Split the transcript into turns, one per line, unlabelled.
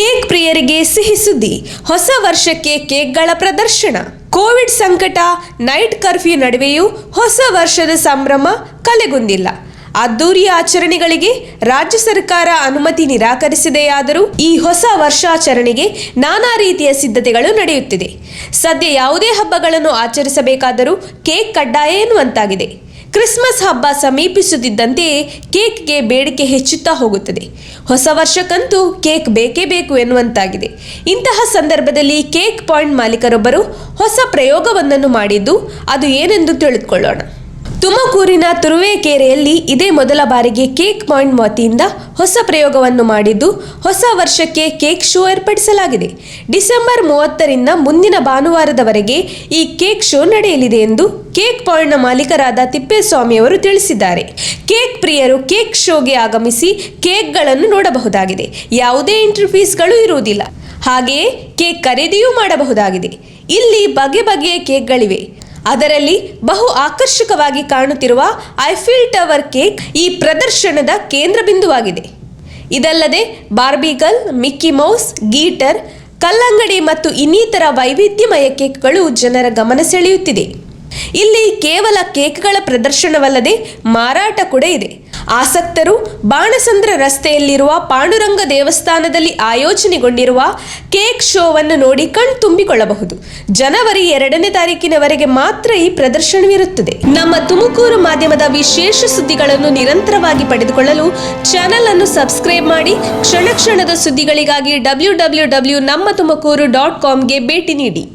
Cake ಪ್ರಿಯರಿಗೆ ಸಿಹಿ ಸುದ್ದಿ, ಹೊಸ ವರ್ಷಕ್ಕೆ ಕೇಕ್ಗಳ ಪ್ರದರ್ಶನ. ಕೋವಿಡ್ ಸಂಕಟ, ನೈಟ್ ಕರ್ಫ್ಯೂ ನಡುವೆಯೂ ಹೊಸ ವರ್ಷದ ಸಂಭ್ರಮ ಕಲೆಗುಂದಿಲ್ಲ. ಅದ್ದೂರಿಯ ಆಚರಣೆಗಳಿಗೆ ರಾಜ್ಯ ಸರ್ಕಾರ ಅನುಮತಿ ನಿರಾಕರಿಸಿದೆಯಾದರೂ ಈ ಹೊಸ ವರ್ಷಾಚರಣೆಗೆ ನಾನಾ ರೀತಿಯ ಸಿದ್ಧತೆಗಳು ನಡೆಯುತ್ತಿದೆ. ಸದ್ಯ ಯಾವುದೇ ಹಬ್ಬಗಳನ್ನು ಆಚರಿಸಬೇಕಾದರೂ ಕೇಕ್ ಕಡ್ಡಾಯ ಎನ್ನುವಂತಾಗಿದೆ. ಕ್ರಿಸ್ಮಸ್ ಹಬ್ಬ ಸಮೀಪಿಸುತ್ತಿದ್ದಂತೆಯೇ ಕೇಕ್ಗೆ ಬೇಡಿಕೆ ಹೆಚ್ಚುತ್ತಾ ಹೋಗುತ್ತದೆ. ಹೊಸ ವರ್ಷಕ್ಕಂತೂ ಕೇಕ್ ಬೇಕೇ ಬೇಕು ಎನ್ನುವಂತಾಗಿದೆ. ಇಂತಹ ಸಂದರ್ಭದಲ್ಲಿ ಕೇಕ್ ಪಾಯಿಂಟ್ ಮಾಲೀಕರೊಬ್ಬರು ಹೊಸ ಪ್ರಯೋಗವೊಂದನ್ನು ಮಾಡಿದ್ದು, ಅದು ಏನೆಂದು ತಿಳಿದುಕೊಳ್ಳೋಣ. ತುಮಕೂರಿನ ತುರುವೇಕೆರೆಯಲ್ಲಿ ಇದೇ ಮೊದಲ ಬಾರಿಗೆ ಕೇಕ್ ಪಾಯಿಂಟ್ ವತಿಯಿಂದ ಹೊಸ ಪ್ರಯೋಗವನ್ನು ಮಾಡಿದ್ದು, ಹೊಸ ವರ್ಷಕ್ಕೆ ಕೇಕ್ ಶೋ ಏರ್ಪಡಿಸಲಾಗಿದೆ. ಡಿಸೆಂಬರ್ 30ರಿಂದ ಮುಂದಿನ ಭಾನುವಾರದವರೆಗೆ ಈ ಕೇಕ್ ಶೋ ನಡೆಯಲಿದೆ ಎಂದು ಕೇಕ್ ಪಾಯಿಂಟ್ನ ಮಾಲೀಕರಾದ ತಿಪ್ಪೇಸ್ವಾಮಿಯವರು ತಿಳಿಸಿದ್ದಾರೆ. ಕೇಕ್ ಪ್ರಿಯರು ಕೇಕ್ ಶೋಗೆ ಆಗಮಿಸಿ ಕೇಕ್ಗಳನ್ನು ನೋಡಬಹುದಾಗಿದೆ. ಯಾವುದೇ ಎಂಟ್ರಿ ಫೀಸ್ಗಳು ಇರುವುದಿಲ್ಲ. ಹಾಗೆಯೇ ಕೇಕ್ ಖರೀದಿಯೂ ಮಾಡಬಹುದಾಗಿದೆ. ಇಲ್ಲಿ ಬಗೆ ಬಗೆಯ ಕೇಕ್ಗಳಿವೆ. ಅದರಲ್ಲಿ ಬಹು ಆಕರ್ಷಕವಾಗಿ ಕಾಣುತ್ತಿರುವ ಐಫಿಲ್ ಟವರ್ ಕೇಕ್ ಈ ಪ್ರದರ್ಶನದ ಕೇಂದ್ರ ಬಿಂದುವಾಗಿದೆ. ಇದಲ್ಲದೆ ಬಾರ್ಬಿಗಲ್, ಮಿಕ್ಕಿ ಮೌಸ್, ಗೀಟರ್, ಕಲ್ಲಂಗಡಿ ಮತ್ತು ಇನ್ನಿತರ ವೈವಿಧ್ಯಮಯ ಕೇಕ್ಗಳು ಜನರ ಗಮನ ಸೆಳೆಯುತ್ತಿದೆ. ಇಲ್ಲಿ ಕೇವಲ ಕೇಕ್ಗಳ ಪ್ರದರ್ಶನವಲ್ಲದೆ ಮಾರಾಟ ಕೂಡ ಇದೆ. ಆಸಕ್ತರು ಬಾಣಸಂದ್ರ ರಸ್ತೆಯಲ್ಲಿರುವ ಪಾಂಡುರಂಗ ದೇವಸ್ಥಾನದಲ್ಲಿ ಆಯೋಜನೆಗೊಂಡಿರುವ ಕೇಕ್ ಶೋವನ್ನು ನೋಡಿ ಕಣ್ತುಂಬಿಕೊಳ್ಳಬಹುದು. ಜನವರಿ 2ನೇ ತಾರೀಕಿನವರೆಗೆ ಮಾತ್ರ ಈ ಪ್ರದರ್ಶನವಿರುತ್ತದೆ. ನಮ್ಮ ತುಮಕೂರು ಮಾಧ್ಯಮದ ವಿಶೇಷ ಸುದ್ದಿಗಳನ್ನು ನಿರಂತರವಾಗಿ ಪಡೆದುಕೊಳ್ಳಲು ಚಾನೆಲ್ ಅನ್ನು ಸಬ್ಸ್ಕ್ರೈಬ್ ಮಾಡಿ. ಕ್ಷಣ ಕ್ಷಣದ ಸುದ್ದಿಗಳಿಗಾಗಿ www.nammathumakuru.com ಗೆ ಭೇಟಿ ನೀಡಿ.